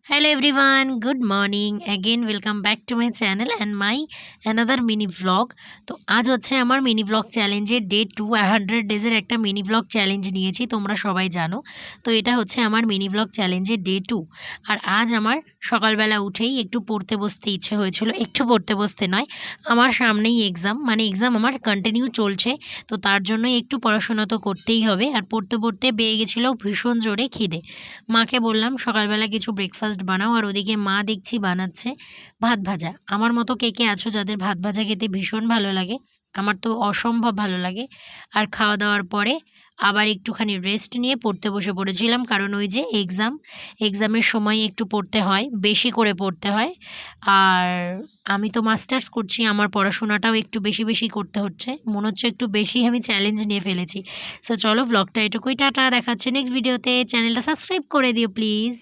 Hello everyone, good morning. Again welcome back to my channel and my another mini vlog. তো আজ হচ্ছে আমার mini vlog চ্যালেঞ্জের day 2 100 ডেজের একটা মিনি ভ্লগ চ্যালেঞ্জ নিয়েছি, তোমরা সবাই জানো। তো এটা হচ্ছে আমার মিনি ভ্লগ চ্যালেঞ্জের ডে 2। আর আজ আমার সকালবেলা উঠেই একটু পড়তে বসতে ইচ্ছে হয়েছিল, একটু পড়তে বসতে নয়, আমার সামনেই এক্সাম, মানে এক্সাম আমার কন্টিনিউ চলছে। তো তার জন্যই একটু পড়াশোনা তো করতেই হবে। আর পড়তে পড়তে পেয়ে গেছিলো ভীষণ জোরে খিদে। মাকে বললাম সকালবেলা কিছু ব্রেকফাস্ট বানাও, আর ওদিকে মা দেখছি বানাচ্ছে ভাত ভাজা। আমার মতো কে কে আছো যাদের ভাত ভাজা খেতে ভীষণ ভালো লাগে? আমার তো অসম্ভব ভালো লাগে। আর খাওয়া দাওয়ার পরে আবার একটুখানি রেস্ট নিয়ে পড়তে বসে পড়েছিলাম, কারণ ওই যে এক্সামের সময় একটু পড়তে হয়, বেশি করে পড়তে হয়। আর আমি তো মাস্টার্স করছি, আমার পড়াশোনাটাও একটু বেশি বেশি করতে হচ্ছে, মনে হচ্ছে একটু বেশি আমি চ্যালেঞ্জ নিয়ে ফেলেছি। সো চলো, ব্লগটা এটুকুই, টাটা, দেখাচ্ছে নেক্সট ভিডিওতে। চ্যানেলটা সাবস্ক্রাইব করে দিও প্লিজ।